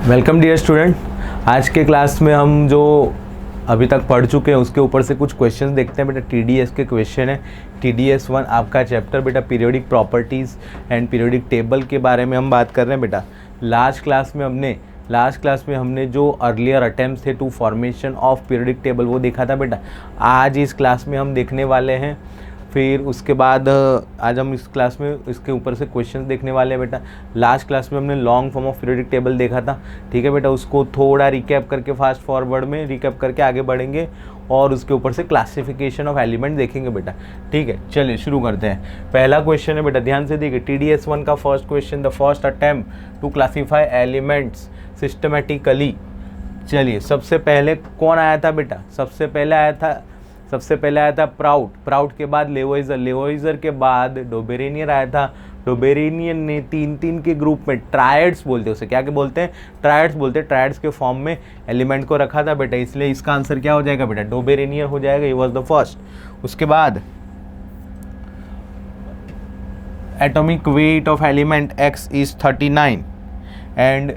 Welcome dear student. आज के class में हम जो अभी तक पढ़ चुके हैं उसके ऊपर से कुछ क्वेश्चंस देखते हैं। बेटा TDS के क्वेश्चन है। TDS 1 आपका चैप्टर बेटा periodic properties and periodic table के बारे में हम बात कर रहे हैं। बेटा लास्ट क्लास में हमने जो अर्लियर अटेम्प्ट्स थे to formation of periodic table वो देखा था। बेटा आज इस क्लास में हम देखने वाले हैं, फिर उसके बाद आज हम इस क्लास में इसके ऊपर से क्वेश्चंस देखने वाले हैं। बेटा लास्ट क्लास में हमने long form of periodic table देखा था, ठीक है बेटा। उसको थोड़ा रिकैप करके फास्ट फॉरवर्ड में रिकैप करके आगे बढ़ेंगे और उसके ऊपर से क्लासिफिकेशन ऑफ एलिमेंट देखेंगे बेटा, ठीक है। चलिए शुरू करते हैं। पहला क्वेश्चन है बेटा, ध्यान से देखिए। TDS 1 का first question, the first attempt to classify elements systematically. चलिए सबसे पहले कौन आया था बेटा? सबसे पहले आया था प्राउड के बाद लेवोइजर के बाद डोबेरेनियर आया था। डोबेरेनियन ने तीन के ग्रुप में ट्रायड्स बोलते हैं उसे, क्या बोलते हैं? ट्रायड्स बोलते हैं। ट्रायड्स के फॉर्म में एलिमेंट को रखा था बेटा, इसलिए इसका आंसर क्या हो जाएगा बेटा? डोबेरेनियर हो जाएगा। He was the first. उसके बाद atomic weight of element X is 39 and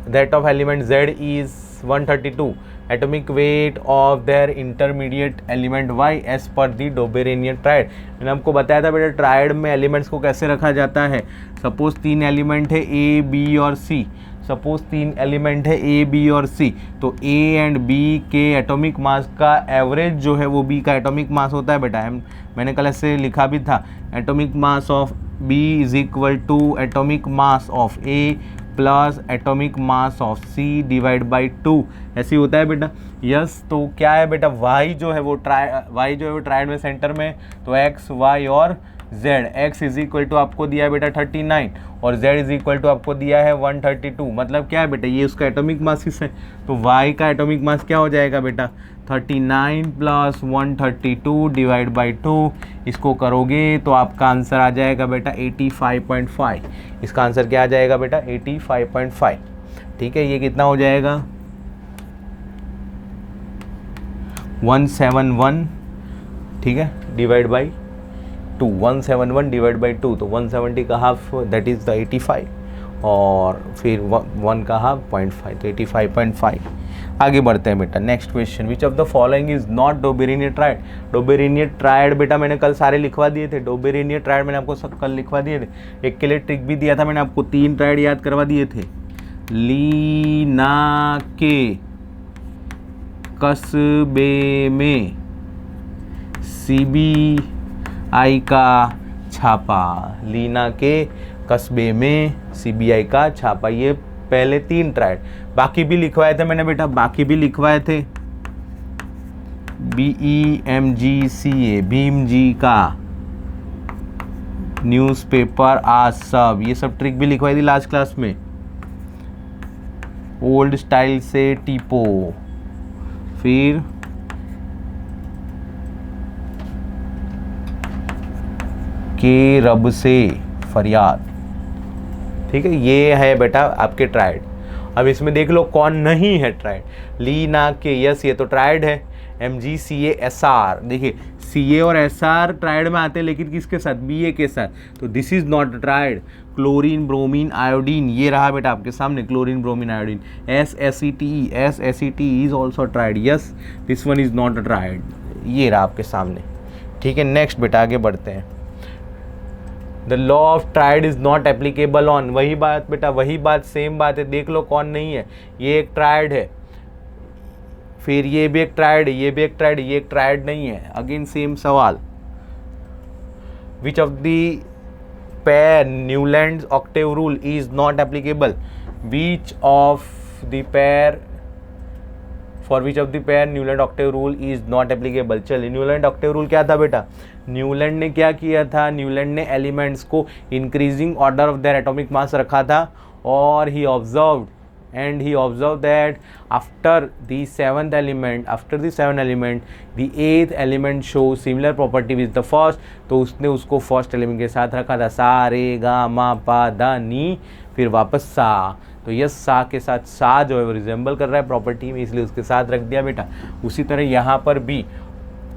that of element Z is 132. Atomic weight of their intermediate element Y as per the डोबेरेनियन triad. मैंने आपको बताया था बेटा ट्रायड में एलिमेंट्स को कैसे रखा जाता है। सपोज 3 एलिमेंट है A, B और C। सपोज 3 एलिमेंट है A, B और C, तो A एंड B के एटॉमिक मास का एवरेज जो है वो B का एटॉमिक मास होता है बेटा। मैंने कल ऐसे लिखा भी था, atomic mass of B is equal to atomic mass of A plus atomic mass of C divide by 2। ऐसे होता है बेटा। यस, तो क्या है बेटा? Y जो है वो ट्रायड में सेंटर में, तो X, Y और Z। X is equal to आपको दिया है बेटा 39 और Z इज इक्वल टू आपको दिया है 132। मतलब क्या है बेटा? ये उसका एटॉमिक मास है, तो Y का एटॉमिक मास क्या हो जाएगा बेटा? 39 प्लस 132 डिवाइड बाई 2। इसको करोगे तो आपका आंसर आ जाएगा बेटा 85.5। इसका आंसर क्या आ जाएगा बेटा? 85.5, ठीक है। ये कितना हो जाएगा? 171, ठीक है, डिवाइड बाई 2। 171 डिवाइड बाई 2, तो 170 का हाफ दैट इज़ द 85 और फिर 1 का हाफ 0.5, तो 85.5। आगे बढ़ते हैं बेटा। Next question, which of the following is not Dobereiner triad? Dobereiner triad बेटा मैंने कल सारे लिखवा दिए थे। डोबेरेनियर ट्रायड मैंने आपको सब कल लिखवा दिए थे। एक के लिए ट्रिक भी दिया था मैंने आपको, 3 ट्रायड याद करवा दिए थे। लीना के कस्बे में CBI का छापा। लीना के कस्बे में CBI का छापा। ये पहले 3 ट्रायड, बाकी भी लिखवाए थे मैंने बेटा, बाकी भी लिखवाए थे। BEMGCA, भीम जी का न्यूज़पेपर आज सब, ये सब ट्रिक भी लिखवाई थी लास्ट क्लास में। ओल्ड स्टाइल से टीपो, फिर के रब से फरियाद, ठीक है। ये है बेटा आपके ट्रायड। अब इसमें देख लो कौन नहीं है ट्रायड। लीना के, यस ये तो ट्रायड है। MGCA SR, देखिए CA और SR ट्रायड में आते हैं, लेकिन किसके साथ? BA के साथ, तो this is not triad. Chlorine bromine iodine, ये रहा बेटा आपके सामने chlorine bromine iodine. SACTE is also triad. Yes, this one is not triad. ये रहा आपके सामने, ठीक है। नेक्स्ट बेटा आगे बढ़ते हैं। The law of triad is not applicable on, वही बात बेटा, वही बात, सेम बात है। देख लो कौन नहीं है। ये एक ट्रायड है, फिर ये भी एक ट्रायड है, ये भी एक ट्रायड, ये एक ट्रायड नहीं है। अगेन सेम सवाल। Which of the pair Newlands octave rule is not applicable? Which of the pair, for which of the pair Newland octave rule is not applicable? चलिए, न्यूलैंड ऑक्टेव रूल क्या था बेटा? Newland ने क्या किया था? Newland ने एलिमेंट्स को increasing order of their atomic mass रखा था और he observed that after the seventh element the 8th element show similar property with the first. तो उसने उसको फर्स्ट एलिमेंट के साथ रखा था। सा रे गा मा पा दा नी, फिर वापस सा। तो यस, सा के साथ सा जो है वो रिजेंबल कर रहा है प्रॉपर्टी में, इसलिए उसके साथ रख दिया बेटा। उसी तरह यहाँ पर भी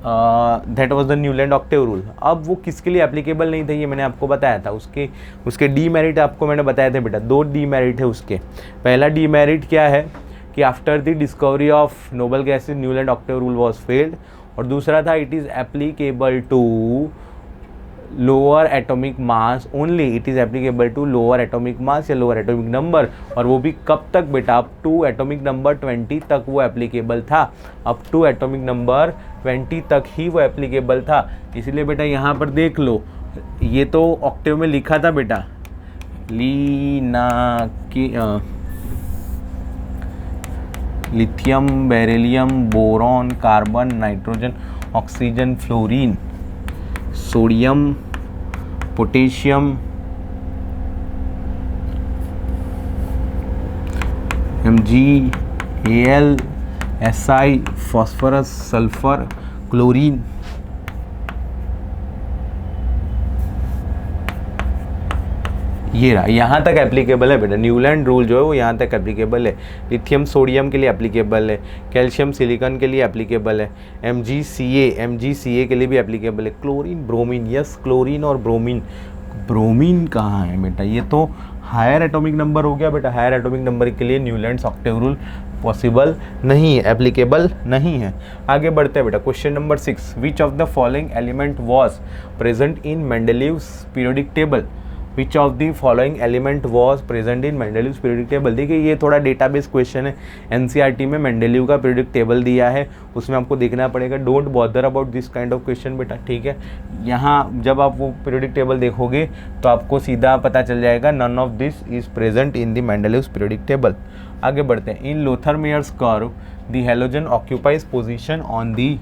that was the Newland octave rule. अब वो किसके लिए एप्लीकेबल नहीं था ये मैंने आपको बताया था, उसके डीमेरिट आपको मैंने बताया था बेटा, 2 डीमेरिट है उसके। पहला डीमेरिट क्या है कि after the discovery of noble gases Newland octave rule was failed, और दूसरा था it is applicable to lower atomic mass only, it is applicable to lower atomic mass या लोअर एटॉमिक नंबर, और वो भी कब तक बेटा, अप टू एटॉमिक नंबर 20 तक वो एप्लीकेबल था, अप टू एटॉमिक नंबर 20 तक ही वो एप्लीकेबल था। इसलिए बेटा यहाँ पर देख लो, ये तो ऑक्टेव में लिखा था बेटा, lithium, beryllium, boron, carbon, nitrogen, oxygen, fluorine, sodium, potassium, Mg, Al, Si, phosphorus, sulphur, chlorine. ये रहा, यहाँ तक एप्लीकेबल है बेटा, न्यूलैंड रूल जो है वो यहाँ तक एप्लीकेबल है। लिथियम सोडियम के लिए एप्लीकेबल है, कैल्शियम सिलिकॉन के लिए एप्लीकेबल है, MgCa के लिए भी एप्लीकेबल है, क्लोरीन, ब्रोमीन, यस क्लोरीन और ब्रोमीन। ब्रोमीन कहाँ है बेटा, ये तो हायर एटॉमिक नंबर हो गया बेटा, हायर एटॉमिक नंबर के लिए न्यूलैंड्स ऑक्टेव रूल पॉसिबल नहीं है, एप्लीकेबल नहीं है। आगे बढ़ते हैं बेटा, question number 6, which of the following element was present in Mendeleev's periodic table, which of the following element was present in Mendeleev's periodic table. देखिए ये थोड़ा डेटाबेस क्वेश्चन है, एनसीईआरटी में मेंडेलीव का पीरियोडिक टेबल दिया है, उसमें आपको देखना पड़ेगा, don't bother about this kind of question बेटा, ठीक है। यहाँ जब आप वो पीरियोडिक टेबल देखोगे तो आपको सीधा पता चल जाएगा, none of this is present in the Mendeleev's periodic table. आगे बढ़ते हैं, in Lothar Meyer's curve the halogen occupies position on the,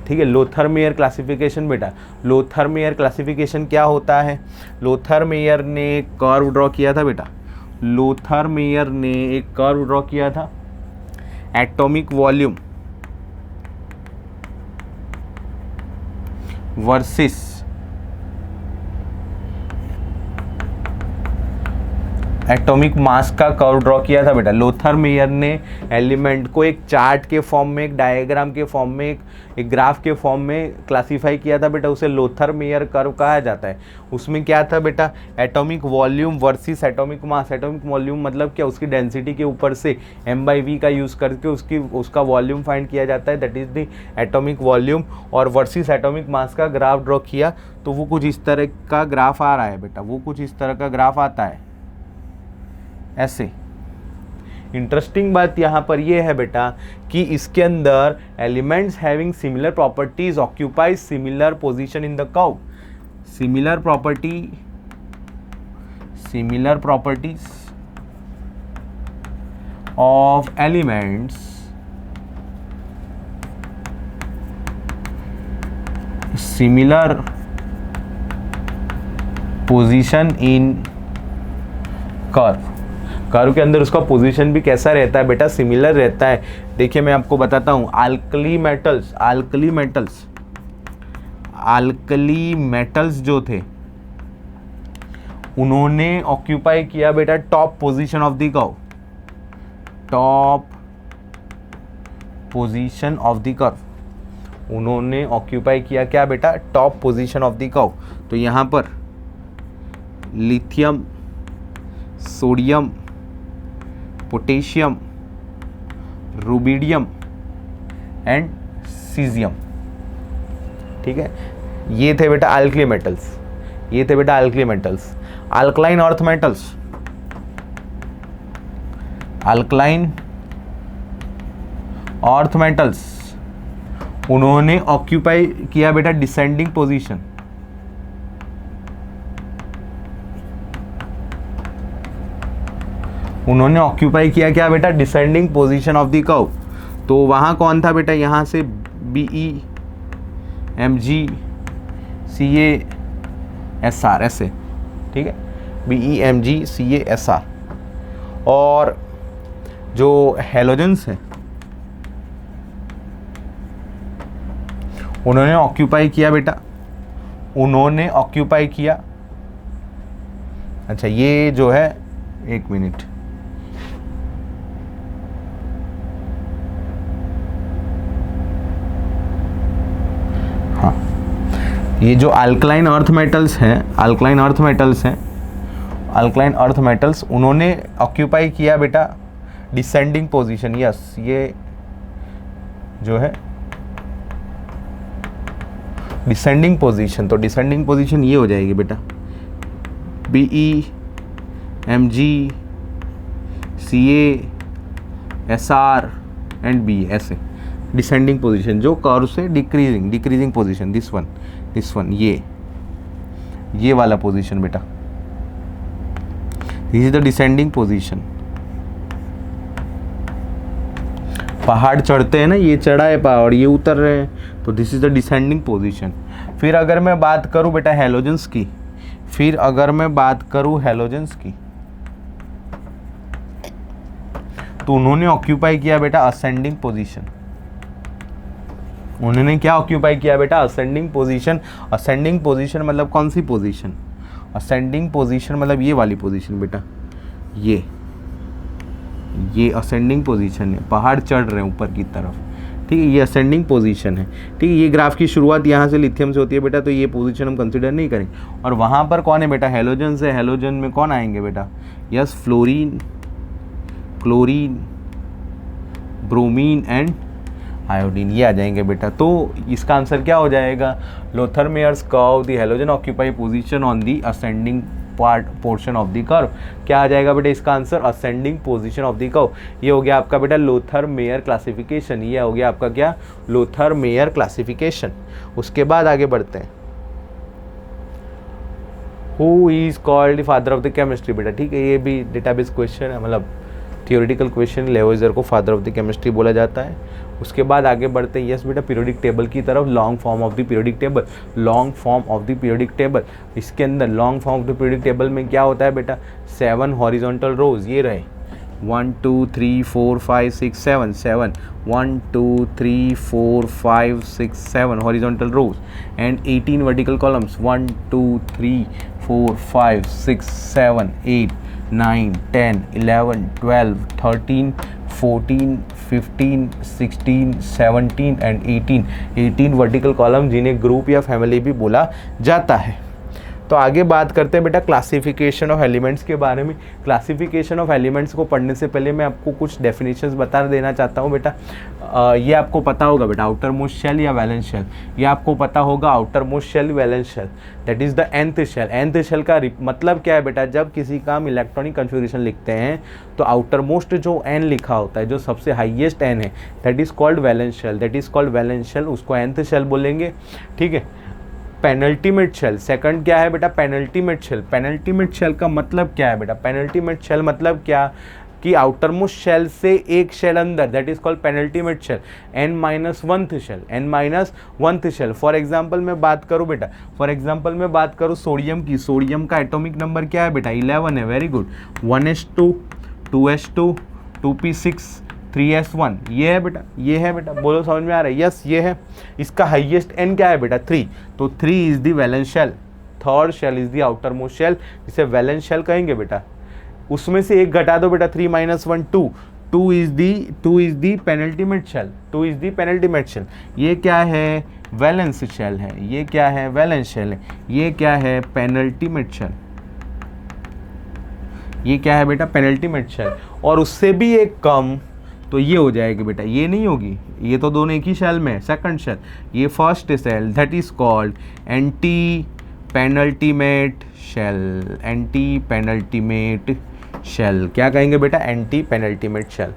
ठीक है। लोथर-मेयर क्लासिफिकेशन बेटा, लोथर-मेयर क्लासिफिकेशन क्या होता है, लोथर-मेयर ने एक कर्व ड्रॉ किया था बेटा, लोथर-मेयर ने एक कर्व ड्रॉ किया था, atomic volume versus atomic mass का कर्व ड्रॉ किया था बेटा। लोथर-मेयर ने एलिमेंट को एक चार्ट के फॉर्म में, एक डायग्राम के फॉर्म में, एक ग्राफ के फॉर्म में क्लासीफाई किया था बेटा, उसे लोथर-मेयर कर्व कहा जाता है। उसमें क्या था बेटा, atomic volume versus atomic mass. Atomic volume मतलब क्या, उसकी डेंसिटी के ऊपर से m/v का यूज़ करके उसका वॉल्यूम फाइंड किया जाता है, that is the atomic volume, और वर्सेस एटॉमिक मास का ग्राफ ड्रॉ किया तो वो कुछ इस तरह का ग्राफ आ रहा है बेटा, वो कुछ इस तरह का ग्राफ आता है ऐसे। इंटरेस्टिंग बात यहाँ पर ये है बेटा कि इसके अंदर elements having similar properties occupy similar position in the curve. Similar properties of elements similar position in curve. Curve के अंदर उसका पोजीशन भी कैसा रहता है बेटा, सिमिलर रहता है। देखिए मैं आपको बताता हूँ, अल्कली मेटल्स जो थे उन्होंने ऑक्यूपाई किया बेटा top position of the curve, top position of the curve. उन्होंने ऑक्यूपाई किया क्या बेटा, top position of the curve. तो यहाँ पर lithium, sodium, potassium, rubidium and caesium, ठीक है। ये थे बेटा अल्कली मेटल्स, ये थे बेटा alkali metals. Alkaline earth metals, alkaline earth metals उन्होंने ऑक्यूपाई किया बेटा डिसेंडिंग पोजीशन, उन्होंने ऑक्यूपाई किया क्या बेटा, descending position of the curve. तो वहाँ कौन था बेटा, यहाँ से BE, MG, CA, SR ऐसे, ठीक है, BE, MG, CA, SR। और जो हैलोजेंस हैं उन्होंने ऑक्यूपाई किया बेटा, उन्होंने ऑक्यूपाई किया, अच्छा ये जो है, एक मिनट, ये जो अल्कलाइन अर्थ मेटल्स हैं, अल्कलाइन अर्थ मेटल्स उन्होंने ऑक्यूपाई किया बेटा डिसेंडिंग पोजीशन। यस, ये जो है डिसेंडिंग पोजीशन, तो डिसेंडिंग पोजीशन ये हो जाएगी बेटा BE, MG, CA, SR and B, ऐसे डिसेंडिंग पोजीशन जो कर्व से डिक्रीजिंग पोजीशन, दिस वन ये वाला पोजीशन बेटा, this is the descending position. पहाड़ चढ़ते हैं ना, ये चढ़ा है पहाड़, ये उतर रहे हैं, तो this is the descending position. फिर अगर मैं बात करूं बेटा हैलोजेंस की, तो उन्होंने ऑक्यूपाई किया बेटा असेंडिंग पोजीशन। उन्होंने क्या ऑक्यूपाई किया बेटा? Ascending position. असेंडिंग पोजीशन मतलब कौन सी पोजीशन? असेंडिंग पोजीशन मतलब ये वाली पोजीशन बेटा, ये असेंडिंग पोजीशन है, पहाड़ चढ़ रहे हैं ऊपर की तरफ, ठीक है, ये असेंडिंग पोजीशन है, ठीक है। ये ग्राफ की शुरुआत यहाँ से लिथियम से होती है बेटा, तो ये पोजीशन हम कंसिडर नहीं करेंगे। और वहाँ पर कौन है बेटा? हैलोजन से, हैलोजन में कौन आएंगे बेटा? Yes, fluorine, chlorine, bromine and iodine, ये आ जाएंगे बेटा। तो इसका आंसर क्या हो जाएगा? Lothar Meyers curve, the halogen occupy position on the ascending portion of the curve. क्या आ जाएगा बेटा इसका answer? Ascending position of the curve. ये हो गया आपका बेटा लोथर मेयर क्लासिफिकेशन, ये हो गया आपका क्या? Lothar Meyer classification. उसके बाद आगे बढ़ते हैं, who is called the father of the chemistry बेटा, ठीक है, ये भी डेटाबेस क्वेश्चन है, मतलब थियोरेटिकल क्वेश्चन। लेवोइजर को फादर ऑफ द केमिस्ट्री बोला जाता है। उसके बाद आगे बढ़ते हैं, यस बेटा, पीरियोडिक टेबल की तरफ। Long form of the periodic table, long form of the periodic table. इसके अंदर long form of the periodic table में क्या होता है बेटा? 7 हॉरिजॉन्टल रोज, ये रहे 1 2 3 4 5 6 7 7 1 2 3 4 5 6 7 horizontal rows and 18 vertical columns 1 2 3 4 5 6 7 8 9 10 11 12 13 14 15 16 17 and 18 vertical column, जिन्हें ग्रुप या फैमिली भी बोला जाता है। तो आगे बात करते हैं बेटा क्लासिफिकेशन ऑफ एलिमेंट्स के बारे में। क्लासिफिकेशन ऑफ एलिमेंट्स को पढ़ने से पहले मैं आपको कुछ डेफिनेशंस बता देना चाहता हूँ बेटा। ये आपको पता होगा बेटा, आउटर मोस्ट शेल या वैलेंस शेल, ये आपको पता होगा outermost shell, valence shell, that is the nth shell. nth shell का मतलब क्या है बेटा? जब किसी का हम इलेक्ट्रॉनिक कन्फिग्रेशन लिखते हैं तो आउटर मोस्ट जो n लिखा होता है, जो सबसे हाईएस्ट n है, that is called valence shell, that is called valence shell, उसको nth शेल बोलेंगे, ठीक है। पेनल्टीमेट शेल, सेकंड क्या है बेटा? Penultimate shell. पेनल्टीमेट शेल का मतलब क्या है बेटा? पेनल्टीमेट शेल मतलब क्या कि आउटर मोस्ट शेल से एक शेल अंदर, that is called penultimate shell. n-1th shell, n-1th shell. For example मैं बात करूं बेटा, सोडियम की, सोडियम का एटॉमिक नंबर क्या है बेटा? 11 है, very good. 1s2 2s2 2p6 3s1, ये है बेटा, ये है बेटा, बोलो समझ में आ रहा है? यस, ये है। इसका हाईएस्ट n क्या है बेटा? 3, तो 3 is the valence shell, third shell is the outermost shell, इसे वैलेंस शेल कहेंगे बेटा। उसमें से एक घटा दो बेटा, 3 - 1 2, 2 is the penultimate shell, 2 is the penultimate shell. ये क्या है? वैलेंस शेल है। ये क्या है? वैलेंस शेल है। ये क्या है? Penultimate shell. ये क्या है बेटा? Penultimate shell. और उससे भी एक कम तो ये हो जाएगी बेटा, ये नहीं होगी, ये तो दोनों एक ही शेल में, सेकंड शेल, ये first shell, that is called anti penultimate shell. Anti penultimate shell क्या कहेंगे बेटा? Anti penultimate shell.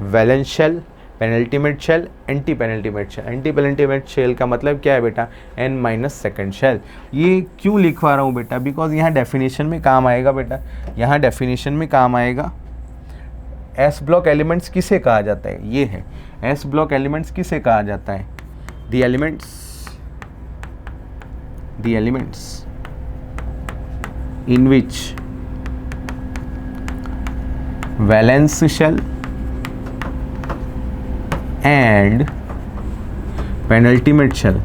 Valence shell, penultimate shell, anti penultimate shell. Anti penultimate shell का मतलब क्या है बेटा? n-2nd shell. ये क्यों लिखवा रहा हूँ बेटा? बिकॉज यहाँ डेफिनेशन में काम आएगा बेटा, यहाँ डेफिनेशन में काम आएगा। एस ब्लॉक एलिमेंट्स किसे कहा जाता है? ये है एस ब्लॉक एलिमेंट्स किसे कहा जाता है? The elements in which valence shell and penultimate shell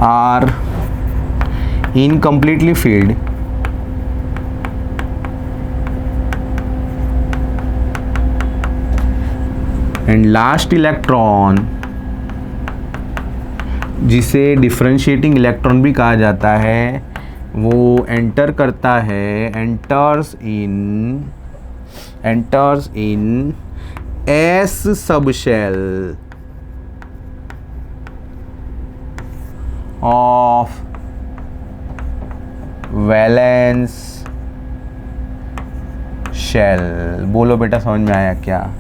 are incompletely filled and last electron, जिसे डिफरेंशिएटिंग इलेक्ट्रॉन भी कहा जाता है, वो एंटर करता है, enters in s subshell of valence shell. बोलो बेटा समझ में आया क्या?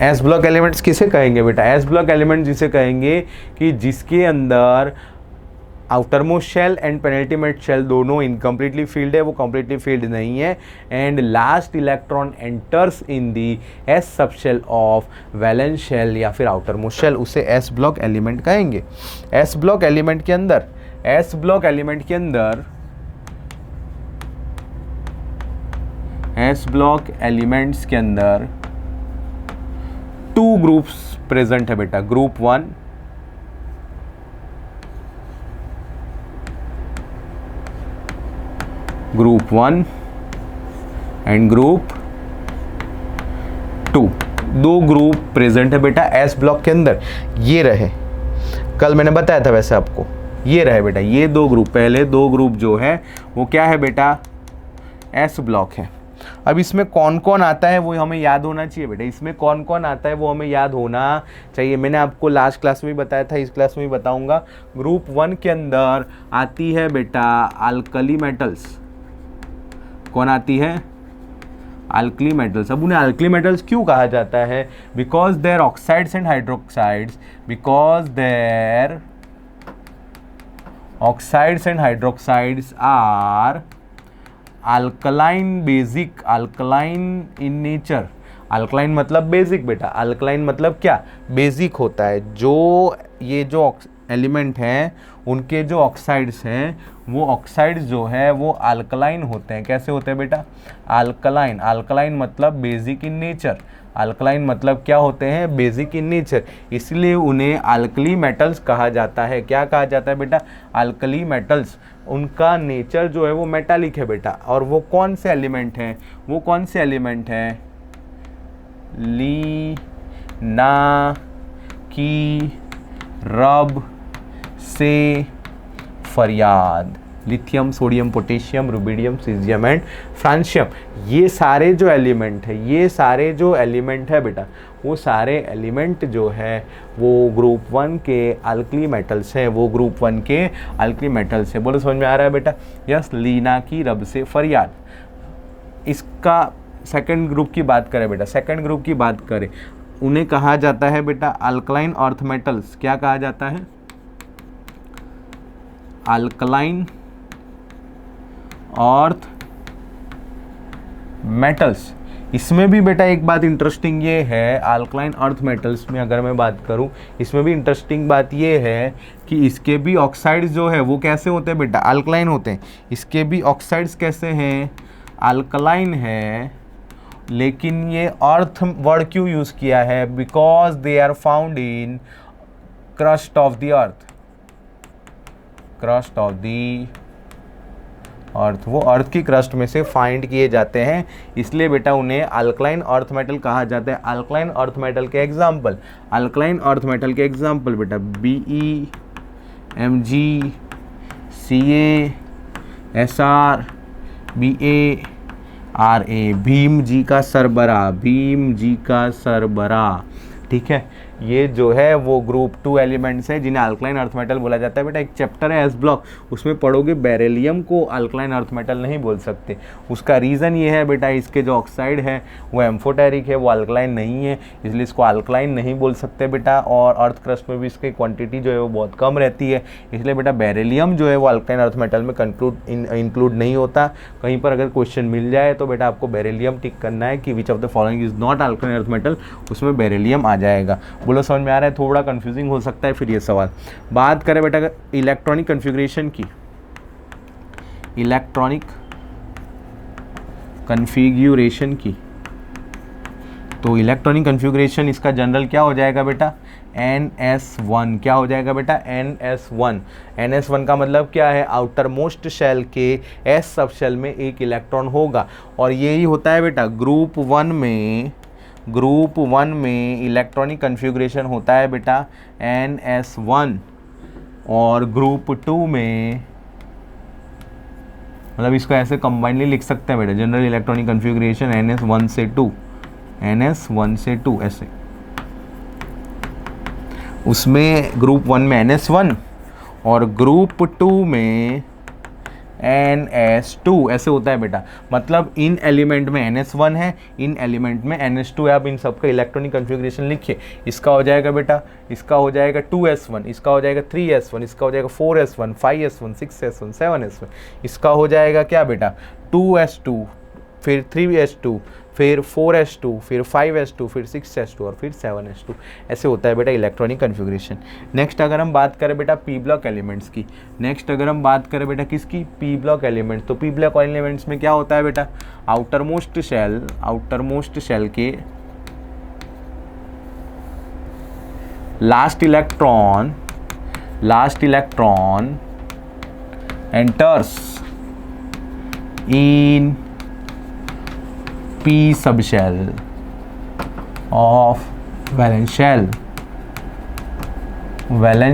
एस ब्लॉक एलिमेंट्स किसे कहेंगे बेटा? एस ब्लॉक एलिमेंट जिसे कहेंगे कि जिसके अंदर outermost shell and penultimate shell दोनों इनकम्प्लीटली फील्ड है, वो कम्प्लीटली फील्ड नहीं है, and last electron enters in the s subshell of valence shell या फिर आउटर मोस्ट शेल, उसे एस ब्लॉक एलिमेंट कहेंगे। एस ब्लॉक एलिमेंट के अंदर एस ब्लॉक एलिमेंट्स के अंदर 2 ग्रुप्स प्रेजेंट है बेटा, group 1 and group 2। 2 group present है बेटा एस ब्लॉक के अंदर। ये रहे, कल मैंने बताया था वैसे आपको, ये रहे बेटा ये 2 ग्रुप। पहले 2 ग्रुप जो है वो क्या है बेटा? एस ब्लॉक है। अब इसमें कौन कौन आता है वो हमें याद होना चाहिए बेटा, इसमें कौन कौन आता है वो हमें याद होना चाहिए। मैंने आपको लास्ट क्लास में बताया था, इस क्लास में भी बताऊंगा। ग्रुप 1 के अंदर आती है बेटा अल्कली मेटल्स। कौन आती है? Alkali metals. अब उन्हें अल्कली मेटल्स क्यों कहा जाता है? Because their oxides and hydroxides, because their oxides and hydroxides are alkaline basic, alkaline in nature. Alkaline मतलब बेसिक बेटा, अल्कलाइन मतलब क्या? बेसिक होता है। जो ये जो एलिमेंट हैं उनके जो ऑक्साइड्स हैं वो ऑक्साइड्स जो है वो अल्कलाइन होते हैं। कैसे होते हैं बेटा? अल्कलाइन। अल्कलाइन मतलब बेसिक इन नेचर। अल्कलाइन मतलब क्या होते हैं? Basic in nature. इसलिए उन्हें अल्कली मेटल्स कहा जाता है। क्या कहा जाता है बेटा? Alkali metals. उनका नेचर जो है वो मेटालिक है बेटा। और वो कौन से एलिमेंट हैं? वो कौन से एलिमेंट हैं? ली, ना, की, रब, से, फरियाद। Lithium, sodium, potassium, rubidium, caesium and francium. ये सारे जो एलिमेंट है बेटा, वो सारे एलिमेंट जो है वो ग्रुप 1 के अल्कली मेटल्स हैं। बोलो समझ में आ रहा है बेटा? यस। लीना की, रब से, फरियाद। इसका सेकंड ग्रुप की बात करें बेटा, उन्हें कहा जाता है बेटा अल्कलाइन अर्थ मेटल्स। क्या कहा जाता है? Alkaline earth metals. इसमें भी बेटा एक बात इंटरेस्टिंग ये है, अल्कलाइन अर्थ मेटल्स में अगर मैं बात करूं, इसमें भी इंटरेस्टिंग बात ये है कि इसके भी ऑक्साइड्स जो है वो कैसे होते हैं बेटा? अल्कलाइन होते हैं। इसके भी ऑक्साइड्स कैसे हैं? अल्कलाइन है। लेकिन ये अर्थ वर्ड क्यों यूज़ किया है? Because they are found in crust of the earth. वो अर्थ की क्रस्ट में से फाइंड किए जाते हैं, इसलिए बेटा उन्हें अल्कलाइन अर्थ मेटल कहा जाता है। अल्कलाइन अर्थ मेटल के एग्जाम्पल बेटा Be, Mg, Ca, Sr, Ba, Ra। Bhim ji का सरबराह। ठीक है, ये जो है वो ग्रुप 2 एलिमेंट्स हैं जिन्हें अल्कलाइन अर्थ मेटल बोला जाता है। बेटा एक चैप्टर है एस ब्लॉक, उसमें पढ़ोगे बेरिलियम को अल्कलाइन अर्थ मेटल नहीं बोल सकते। उसका रीज़न ये है बेटा, इसके जो ऑक्साइड है वो एम्फोटेरिक है, वो अल्कलाइन नहीं है, इसलिए इसको अल्कलाइन नहीं बोल सकते बेटा। और अर्थ क्रस्ट में भी इसकी क्वांटिटी जो है वो बहुत कम रहती है, इसलिए बेटा बेरिलियम जो है वो अल्कलाइन अर्थ मेटल में इंक्लूड नहीं होता। कहीं पर अगर क्वेश्चन मिल जाए तो बेटा आपको बेरिलियम टिक करना है कि विच of the following is not alkaline earth metal, उसमें बेरिलियम आ जाएगा। बोलो समझ में आ रहा है? थोड़ा कंफ्यूजिंग हो सकता है फिर ये सवाल। बात करें बेटा इलेक्ट्रॉनिक कन्फिगरेशन की, तो इलेक्ट्रॉनिक कन्फिगरेशन इसका जनरल क्या हो जाएगा बेटा? NS1। क्या हो जाएगा बेटा? NS1 का मतलब क्या है? आउटर मोस्ट शेल के S सब शेल में एक इलेक्ट्रॉन होगा, और यही होता है बेटा ग्रुप 1 में ग्रुप 1 में इलेक्ट्रॉनिक कन्फिग्रेशन होता है बेटा NS1 और ग्रुप 2 में, मतलब इसको ऐसे कंबाइनली लिख सकते हैं बेटा, जनरल इलेक्ट्रॉनिक कन्फिग्रेशन NS1 से 2 ऐसे। उसमें ग्रुप 1 में NS1 और ग्रुप 2 में NS2 ऐसे होता है बेटा। मतलब इन एलिमेंट में NS1 है, इन एलिमेंट में NS2 है। आप इन सबका इलेक्ट्रॉनिक कन्फिग्रेशन लिखिए। इसका हो जाएगा बेटा, इसका हो जाएगा 2s1, इसका हो जाएगा 3s1, इसका हो जाएगा 4s1, 5s1, 6s1, 7s1, इसका हो जाएगा क्या बेटा 2s2, फिर 3s2, फिर 4s2, फिर 5s2, फिर 6s2 और फिर 7s2। ऐसे होता है बेटा इलेक्ट्रॉनिक कन्फिग्रेशन। नेक्स्ट अगर हम बात करें बेटा पी ब्लॉक एलिमेंट्स की, नेक्स्ट अगर हम बात करें बेटा किसकी, पी ब्लॉक एलिमेंट्स। तो पी ब्लॉक एलिमेंट्स में क्या होता है बेटा, आउटर मोस्ट शेल के last electron enters in p subshell of valence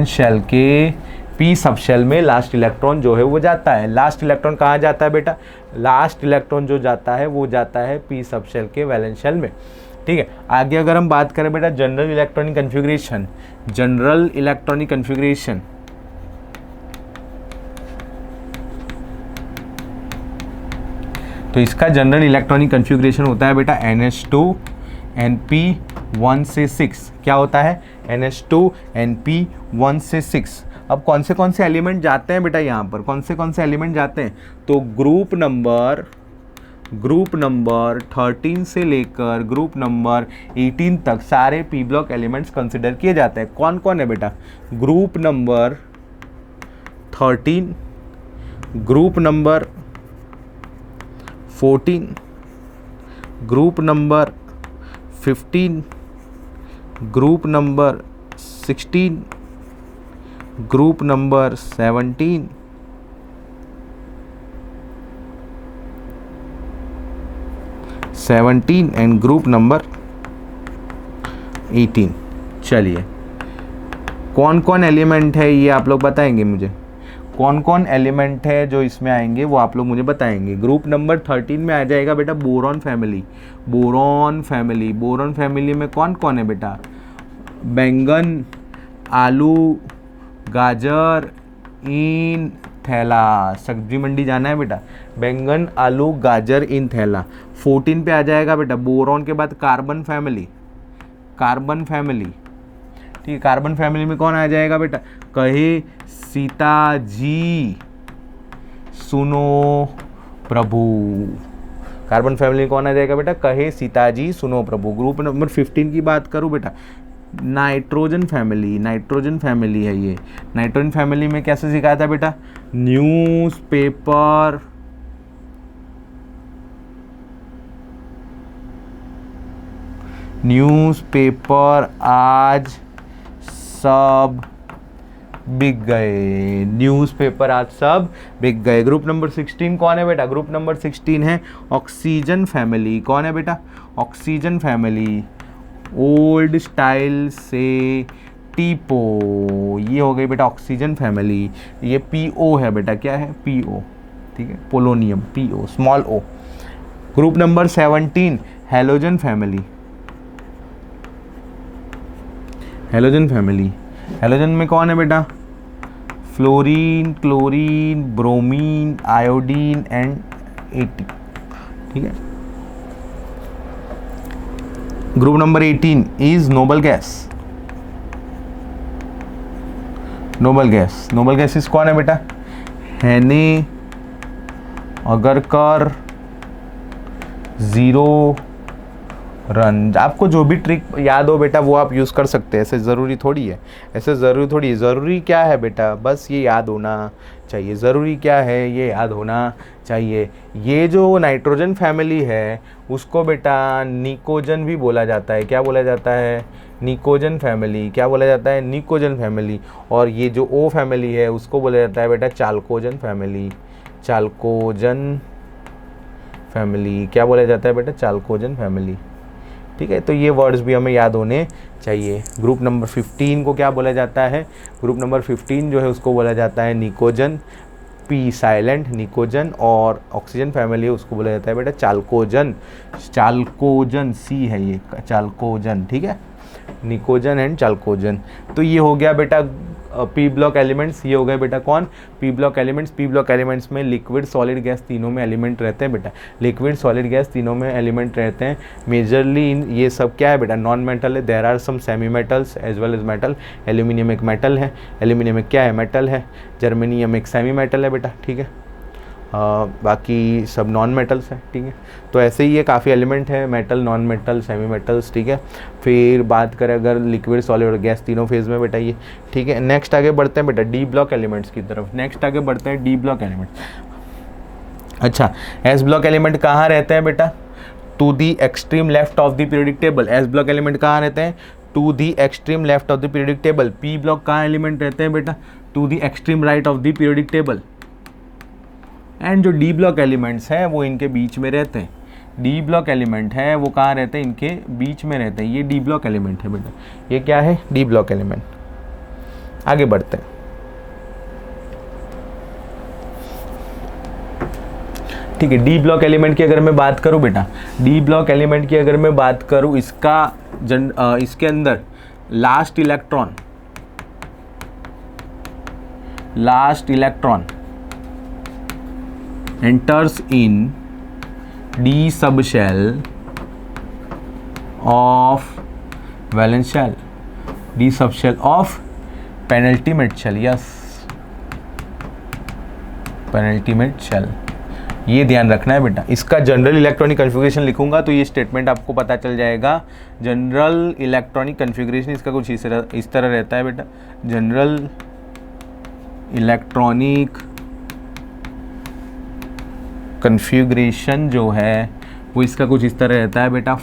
shell के p सबशेल में लास्ट इलेक्ट्रॉन जो है वो जाता है। लास्ट इलेक्ट्रॉन कहाँ जाता है बेटा, लास्ट इलेक्ट्रॉन जो जाता है वो जाता है p सबशेल के वैलेंस शेल में। ठीक है, आगे अगर हम बात करें बेटा जनरल इलेक्ट्रॉनिक कन्फिग्रेशन, तो इसका जनरल इलेक्ट्रॉनिक कन्फिग्रेशन होता है बेटा NH2 NP1 से 6। क्या होता है NH2 NP1 से 6। अब कौन से एलिमेंट जाते हैं बेटा, यहाँ पर कौन से एलिमेंट जाते हैं, तो ग्रुप नंबर 13 से लेकर ग्रुप नंबर 18 तक सारे पी ब्लॉक एलिमेंट्स कंसिडर किए जाते हैं। कौन कौन है बेटा, group number 13, group number 14, group number 15, group number 16, group number 17, and group number 18। चलिए कौन कौन एलिमेंट है ये आप लोग बताएंगे मुझे, कौन कौन एलिमेंट है जो इसमें आएंगे वो आप लोग मुझे बताएंगे। ग्रुप नंबर 13 में आ जाएगा बेटा बोरॉन फैमिली में कौन कौन है बेटा, बैंगन, आलू, गाजर, इन थैला। सब्जी मंडी जाना है बेटा, बैंगन, आलू, गाजर, इन थैला। 14 पे आ जाएगा बेटा बोरॉन के बाद कार्बन फैमिली। ठीक है, कार्बन फैमिली में कौन आ जाएगा बेटा, कहे सीता जी सुनो प्रभु। कार्बन फैमिली में कौन आ जाएगा बेटा, कहे सीता जी सुनो प्रभु। ग्रुप नंबर 15 की बात करूं बेटा, नाइट्रोजन फैमिली है ये। नाइट्रोजन फैमिली में कैसे सिखाया था बेटा, न्यूज़पेपर आज सब बिक गए। ग्रुप नंबर 16 कौन है बेटा, ग्रुप नंबर 16 है ऑक्सीजन फैमिली। कौन है बेटा, ऑक्सीजन फैमिली। ओल्ड स्टाइल से टीपो, ये हो गई बेटा ऑक्सीजन फैमिली। ये PO है बेटा, क्या है PO, ठीक है, polonium PO small o। Group number 17 halogen family. Halogen में कौन है बेटा, fluorine, chlorine, bromine, iodine and AT। ठीक है, group number 18 is noble gases कौन है बेटा, हेने, अगरकर, जीरो रन। आपको जो भी ट्रिक याद हो बेटा वो आप यूज़ कर सकते हैं, ऐसे ज़रूरी थोड़ी है। ज़रूरी क्या है बेटा, बस ये याद होना चाहिए। ज़रूरी क्या है, ये याद होना चाहिए। ये जो नाइट्रोजन फैमिली है उसको बेटा निकोजन भी बोला जाता है। क्या बोला जाता है, निकोजन फैमिली। क्या बोला जाता है, निकोजन फैमिली। और ये जो O फैमिली है उसको बोला जाता है बेटा चाल्कोजन फैमिली। क्या बोला जाता है बेटा, चाल्कोजन फैमिली। ठीक है, तो ये वर्ड्स भी हमें याद होने चाहिए। ग्रुप नंबर 15 को क्या बोला जाता है? ग्रुप नंबर 15 जो है उसको बोला जाता है निकोजन, पी साइलेंट निकोजन, और ऑक्सीजन फैमिली है उसको बोला जाता है बेटा चाल्कोजन। चाल्कोजन सी है ये, चाल्कोजन, ठीक है, निकोजन एंड चाल्कोजन। तो ये हो गया बेटा पी ब्लॉक एलिमेंट्स। ये हो गए बेटा कौन? P block elements. P block elements में लिक्विड सॉलिड गैस तीनों में एलिमेंट रहते हैं बेटा, लिक्विड सॉलिड गैस तीनों में एलिमेंट रहते हैं। मेजरली ये सब क्या है बेटा? नॉन मेटल है। There are some semi metals as well as metal. Aluminium एक मेटल है, एल्यूमिनियम एक क्या है? मेटल है। जर्मेनियम एक सेमी मेटल है बेटा, ठीक है। बाकी सब नॉन मेटल्स हैं, ठीक है। तो ऐसे ही ये काफ़ी एलिमेंट है, metal, non metal, semi metals, ठीक है। फिर बात करें अगर लिक्विड सॉलिड और गैस तीनों फेज में बेटा ये, ठीक है। नेक्स्ट आगे बढ़ते हैं बेटा डी ब्लॉक एलिमेंट्स की तरफ। नेक्स्ट आगे बढ़ते हैं डी ब्लॉक एलिमेंट्स। अच्छा, एस ब्लॉक एलिमेंट कहाँ रहते हैं बेटा? To the extreme left of the periodic table. S block element कहाँ रहते हैं? To the extreme left of the periodic table. P block कहाँ एलिमेंट रहते हैं बेटा? To the extreme right of the periodic table. And जो d block elements हैं वो इनके बीच में रहते हैं। डी ब्लॉक एलिमेंट है वो कहाँ रहते हैं? इनके बीच में रहते हैं। ये डी ब्लॉक एलिमेंट है बेटा, ये क्या है? D block element. आगे बढ़ते हैं, ठीक है। डी ब्लॉक एलिमेंट की अगर मैं बात करूं बेटा, डी ब्लॉक एलिमेंट की अगर मैं बात करूं, इसके अंदर last electron enters in d subshell of valence shell, d subshell of penultimate shell, yes, penultimate shell। ये ध्यान रखना है बेटा। इसका जनरल इलेक्ट्रॉनिक कन्फिग्रेशन लिखूंगा तो ये स्टेटमेंट आपको पता चल जाएगा। जनरल इलेक्ट्रॉनिक कन्फिग्रेशन इसका कुछ इस तरह रहता है बेटा। जनरल इलेक्ट्रॉनिक कन्फिग्रेशन जो है वो इसका कुछ इस तरह रहता है बेटा।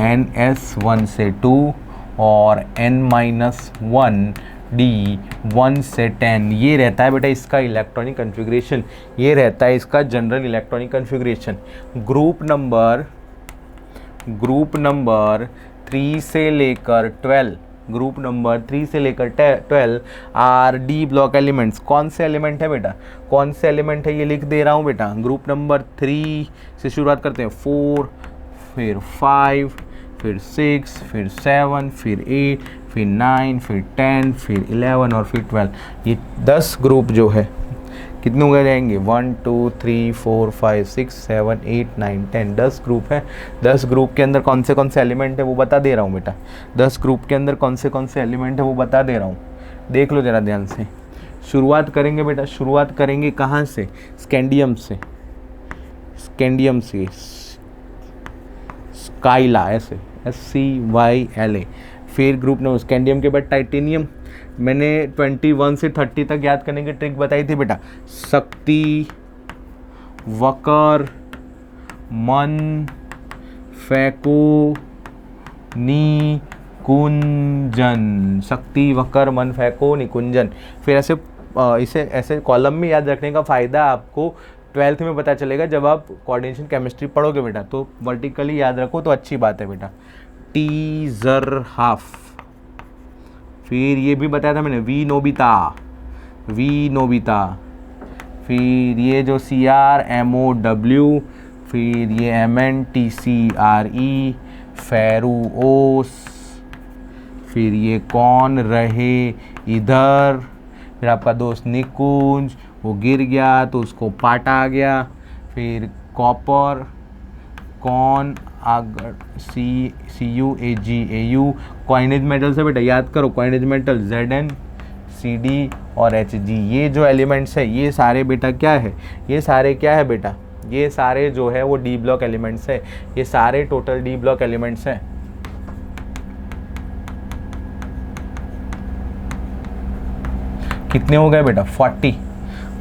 NS1 से 2 और N-1 D 1 से 10, ये रहता है बेटा इसका इलेक्ट्रॉनिक कन्फिग्रेशन। ये रहता है इसका general electronic configuration. Group number 3 से लेकर 12, ग्रुप नंबर 3 से लेकर 12 आर डी ब्लॉक एलिमेंट्स। कौन से एलिमेंट है बेटा? कौन से एलिमेंट है ये लिख दे रहा हूँ बेटा। ग्रुप नंबर 3 से शुरुआत करते हैं, 4, फिर 5, फिर 6, फिर 7, फिर 8, फिर 9, फिर 10, फिर 11 और फिर 12। ये 10 ग्रुप जो है कितने हो गए जाएंगे? 1 2 3 4 5 6 7 8 9 10, 10 ग्रुप है। 10 ग्रुप के अंदर कौन से एलिमेंट है वो बता दे रहा हूँ बेटा। 10 ग्रुप के अंदर कौन से एलिमेंट है वो बता दे रहा हूँ, देख लो ज़रा ध्यान से। शुरुआत करेंगे बेटा, शुरुआत करेंगे कहाँ से? स्कैंडियम से, स्काइला, ऐसे SCYLA। फिर ग्रुप नंबर स्कैंडियम के बाद टाइटेनियम। मैंने 21 से 30 तक याद करने की ट्रिक बताई थी बेटा। शक्ति, वकर, मन, फैको, निकुंजन। शक्ति, वकर, मन, फैको, निकुंजन। फिर इसे ऐसे कॉलम में याद रखने का फ़ायदा आपको 12th में पता चलेगा जब आप कोऑर्डिनेशन केमिस्ट्री पढ़ोगे बेटा। तो वर्टिकली याद रखो तो अच्छी बात है बेटा। टीजरहाफ। फिर ये भी बताया था मैंने, वी नोबिता। फिर ये जो CRMOW, फिर ये MNTCRE, फेरुओस। फिर ये कौन रहे इधर, फिर आपका दोस्त निकुंज, वो गिर गया तो उसको पाटा आ गया। फिर कॉपर, कौन आगर, CUAGAU। कॉइनेज मेटल्स है बेटा, याद करो कॉइनेज मेटल Zn, CD और Hg। ये जो एलिमेंट्स है ये सारे बेटा क्या है? ये सारे क्या है बेटा? ये सारे जो है वो डी ब्लॉक एलिमेंट्स है। ये सारे टोटल डी ब्लॉक एलिमेंट्स हैं। कितने हो गए बेटा? 40।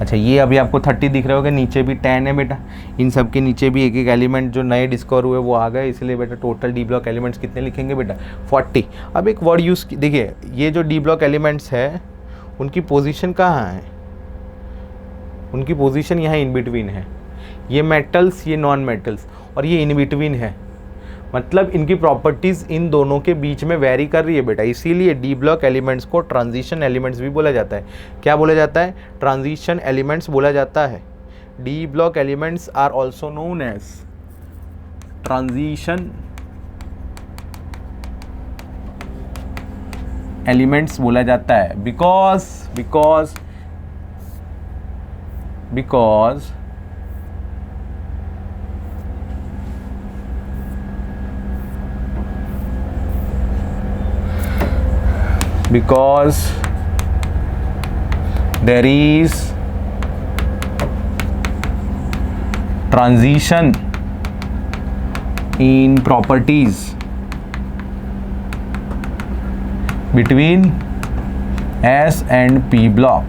अच्छा, ये अभी आपको 30 दिख रहे होंगे, नीचे भी 10 है बेटा। इन सब के नीचे भी एक एक एलिमेंट जो नए डिस्कवर हुए वो आ गए, इसलिए बेटा टोटल डी ब्लॉक एलिमेंट्स कितने लिखेंगे बेटा? 40। अब एक वर्ड यूज़ देखिए, ये जो डी ब्लॉक एलिमेंट्स है उनकी पोजीशन कहाँ है? उनकी पोजीशन यहाँ इन बिटवीन है। ये मेटल्स, ये नॉन मेटल्स। और ये इन बिटवीन है, मतलब इनकी प्रॉपर्टीज़ इन दोनों के बीच में वेरी कर रही है बेटा, इसीलिए डी ब्लॉक एलिमेंट्स को ट्रांजिशन एलिमेंट्स भी बोला जाता है। क्या बोला जाता है? ट्रांजिशन एलिमेंट्स बोला जाता है। D block elements are also known as transition elements बोला जाता है, because there is transition in properties between S and P block।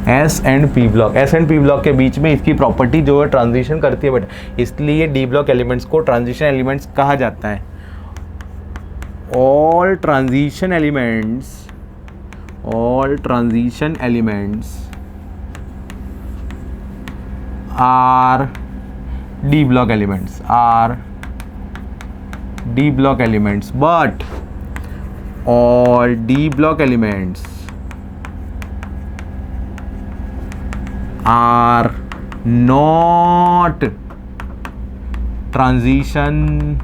S and P block के बीच में इसकी प्रॉपर्टी जो है ट्रांजिशन करती है बेटा, इसलिए डी ब्लॉक एलिमेंट्स को ट्रांजिशन एलिमेंट्स कहा जाता है। all transition elements are D block elements, but all D block elements are not transition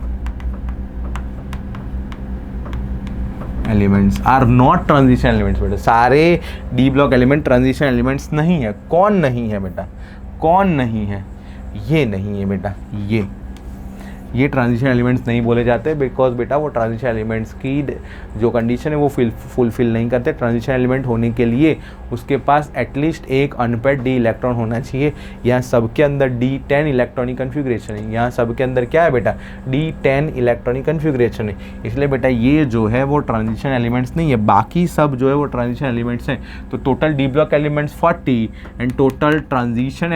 elements, are not transition elements बेटा। सारे d block element transition elements नहीं है। कौन नहीं है बेटा? कौन नहीं है? ये नहीं है बेटा, ये ट्रांजिशन एलिमेंट्स नहीं बोले जाते, बिकॉज बेटा वो ट्रांजिशन एलिमेंट्स की जो कंडीशन है वो फुलफिल नहीं करते। ट्रांजिशन एलिमेंट होने के लिए उसके पास एटलीस्ट एक अनपेड डी इलेक्ट्रॉन होना चाहिए। यहाँ सबके अंदर D10 इलेक्ट्रॉनिक कन्फिग्रेशन है, यहाँ सबके अंदर क्या है बेटा? D10 इलेक्ट्रॉनिक कन्फिग्रेशन है, इसलिए बेटा ये जो है वो ट्रांजिशन एलिमेंट्स नहीं है, बाकी सब जो है वो ट्रांजिशन एलिमेंट्स हैं। तो total d block elements 40 and total transition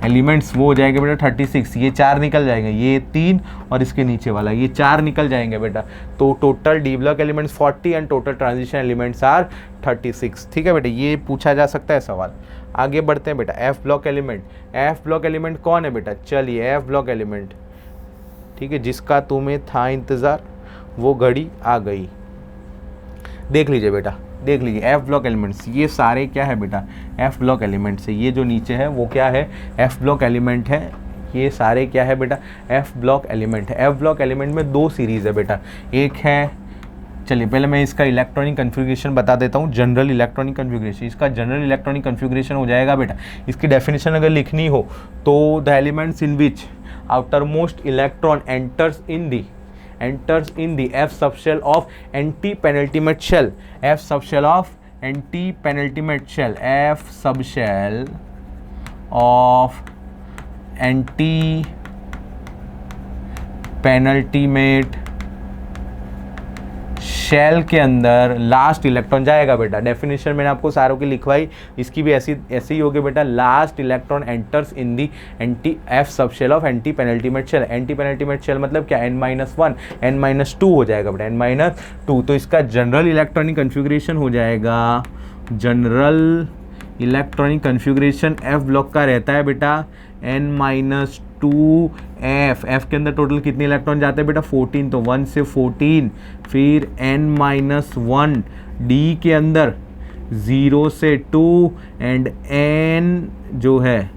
elements वो हो जाएंगे बेटा 36। ये 4 निकल जाएंगे, ये 3 और इसके नीचे वाला ये 4 निकल जाएंगे बेटा। तो total d block elements 40 and total transition elements are 36। ठीक है बेटा, ये पूछा जा सकता है सवाल। आगे बढ़ते हैं बेटा। एफ ब्लॉक एलिमेंट कौन है बेटा? चलिए एफ ब्लॉक एलिमेंट, ठीक है, जिसका तुम्हें था इंतज़ार वो घड़ी आ गई। देख लीजिए बेटा, देख लीजिए एफ ब्लॉक एलिमेंट्स, ये सारे क्या है बेटा? एफ ब्लॉक एलिमेंट्स है। ये जो नीचे है वो क्या है? एफ ब्लॉक एलिमेंट है। ये सारे क्या है बेटा? एफ ब्लॉक एलिमेंट है। एफ ब्लॉक एलिमेंट में 2 सीरीज़ है बेटा। एक है, चलिए पहले मैं इसका इलेक्ट्रॉनिक कन्फिग्रेशन बता देता हूँ। जनरल इलेक्ट्रॉनिक कन्फिग्रेशन, इसका जनरल इलेक्ट्रॉनिक कन्फिग्रेशन हो जाएगा बेटा। इसकी डेफिनेशन अगर लिखनी हो तो the elements in which outer most electron enters in the F subshell of anti-penultimate shell, F subshell of anti-penultimate shell, F subshell of anti-penultimate shell के अंदर लास्ट इलेक्ट्रॉन जाएगा बेटा। डेफिनेशन मैंने आपको सारों की लिखवाई, इसकी भी ऐसी ही होगी बेटा। Last electron enters in the f subshell of anti penultimate shell. Anti penultimate shell मतलब क्या? n-1 n-2 हो जाएगा बेटा, n-2। तो इसका जनरल इलेक्ट्रॉनिक कन्फिग्रेशन हो जाएगा, general electronic configuration F block का रहता है बेटा n-2 एफ के अंदर टोटल कितने इलेक्ट्रॉन जाते हैं बेटा? 14। तो 1 से 14, फिर n-1 डी के अंदर 0 से 2 एंड n जो है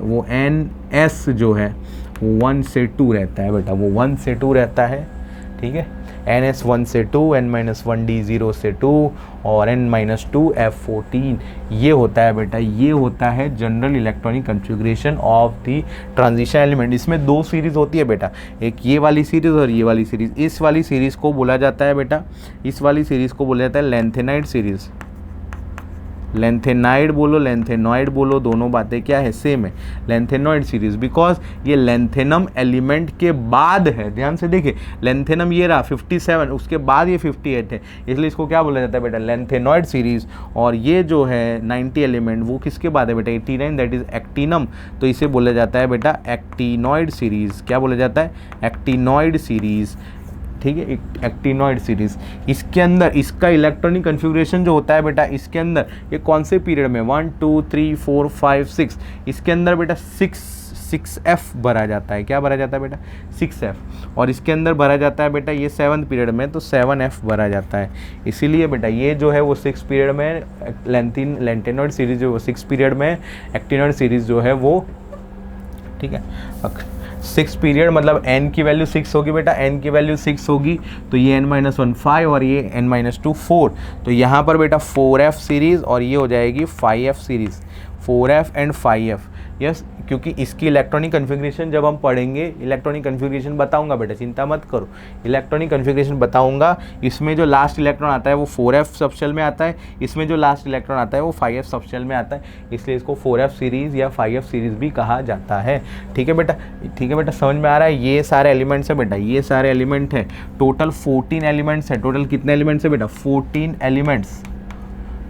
वो ns जो है वो 1 से 2 रहता है बेटा, वो 1 से 2 रहता है। ठीक है, ns 1 से 2, n-1 d 0 से 2 और n-2 f14। ये होता है बेटा, ये होता है general electronic configuration of the transition element. इसमें 2 सीरीज़ होती है बेटा, एक ये वाली सीरीज़ और ये वाली सीरीज़। इस वाली सीरीज़ को बोला जाता है बेटा, इस वाली सीरीज़ को बोला जाता है लेंथेनाइड सीरीज़। लेंथेनाइड बोलो, लेंथेनॉइड बोलो, दोनों बातें क्या है? सेम है। लेंथेनॉइड सीरीज, बिकॉज ये लेंथेनम एलिमेंट के बाद है। ध्यान से देखिए, लेंथेनम ये रहा 57, उसके बाद ये 58 है, इसलिए इसको क्या बोला जाता है बेटा? Lanthanoid series. और ये जो है 90 एलिमेंट वो किसके बाद है बेटा? 89, दैट इज एक्टिनम। तो इसे बोला जाता है बेटा एक्टिनॉइड सीरीज। क्या बोला जाता है? Actinoid series. ठीक है, एक्टिनॉइड सीरीज। इसके अंदर इसका इलेक्ट्रॉनिक कन्फिग्रेशन जो होता है बेटा, इसके अंदर ये कौन से पीरियड में 1 2 3 4 5 6, इसके अंदर बेटा 6F भरा जाता है। क्या भरा जाता है बेटा? 6F। और इसके अंदर भरा जाता है बेटा ये 7th पीरियड में, तो 7F भरा जाता है। इसीलिए बेटा ये जो है वो 6 पीरियड में, लेंटेनॉइड सीरीज जो 6 पीरियड में, एक्टिनॉइड सीरीज जो है वो, ठीक है, 6 पीरियड मतलब n की वैल्यू 6 होगी बेटा, n की वैल्यू 6 होगी तो ये n-1 5 और ये n-2 4, तो यहाँ पर बेटा 4F सीरीज़ और ये हो जाएगी 5F series, 4F and 5F। Yes, क्योंकि इसकी इलेक्ट्रॉनिक कन्फिग्रेशन जब हम पढ़ेंगे, इलेक्ट्रॉनिक कन्फिग्रेशन बताऊंगा बेटा, चिंता मत करो, इलेक्ट्रॉनिक कन्फिग्रेशन बताऊंगा। इसमें जो लास्ट इलेक्ट्रॉन आता है वो 4F सबशेल में आता है, इसमें जो लास्ट इलेक्ट्रॉन आता है वो 5F सबशेल में आता है, इसलिए इसको 4F सीरीज़ या 5F सीरीज़ भी कहा जाता है। ठीक है बेटा, ठीक है बेटा, समझ में आ रहा है? ये सारे एलिमेंट्स है बेटा, ये सारे एलिमेंट है, टोटल 14 एलिमेंट्स है। टोटल कितने एलिमेंट्स है बेटा?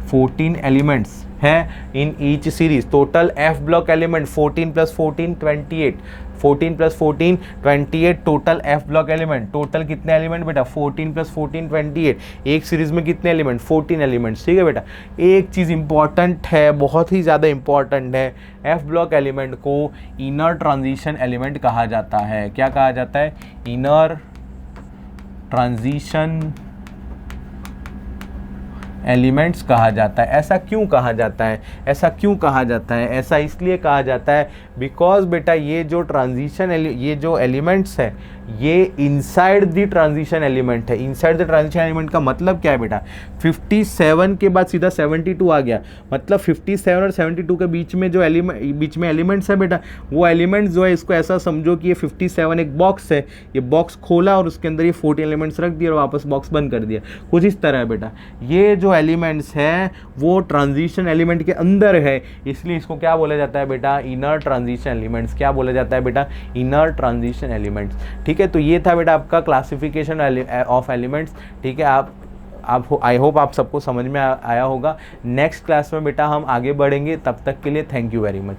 14 एलिमेंट्स है in each series. Total F block element 14 + 14 28, 14 + 14 28 total F block element. Total कितने एलिमेंट बेटा? 14 + 14 28। एक सीरीज में कितने एलिमेंट? 14 एलिमेंट्स। ठीक है बेटा, एक चीज़ इंपॉर्टेंट है, बहुत ही ज़्यादा इंपॉर्टेंट है, F ब्लॉक एलिमेंट को इनर ट्रांजिशन एलिमेंट कहा जाता है। क्या कहा जाता है? इनर ट्रांजिशन एलिमेंट्स कहा जाता है। ऐसा क्यों कहा जाता है? ऐसा क्यों कहा जाता है? ऐसा इसलिए कहा जाता है बिकॉज बेटा ये जो ये जो एलिमेंट्स है ये इनसाइड द ट्रांजिशन एलिमेंट है। इनसाइड द ट्रांजिशन एलिमेंट का मतलब क्या है बेटा? 57 के बाद सीधा 72 आ गया, मतलब 57 और 72 के बीच में जो एलिमेंट्स है बेटा, वो एलिमेंट्स जो है, इसको ऐसा समझो कि ये 57 एक बॉक्स है, ये बॉक्स खोला और उसके अंदर ये 14 एलिमेंट्स रख दिया और वापस बॉक्स बंद कर दिया, कुछ इस तरह है बेटा। ये जो एलिमेंट्स हैं वो ट्रांजिशन एलिमेंट के अंदर है, इसलिए इसको क्या बोला जाता है बेटा? Inner transition elements. क्या बोला जाता है बेटा? Inner transition elements. ठीक है, तो ये था बेटा आपका क्लासिफिकेशन ऑफ एलिमेंट्स। ठीक है, आप आई होप आप सबको समझ में आया होगा। नेक्स्ट क्लास में बेटा हम आगे बढ़ेंगे, तब तक के लिए थैंक यू वेरी मच।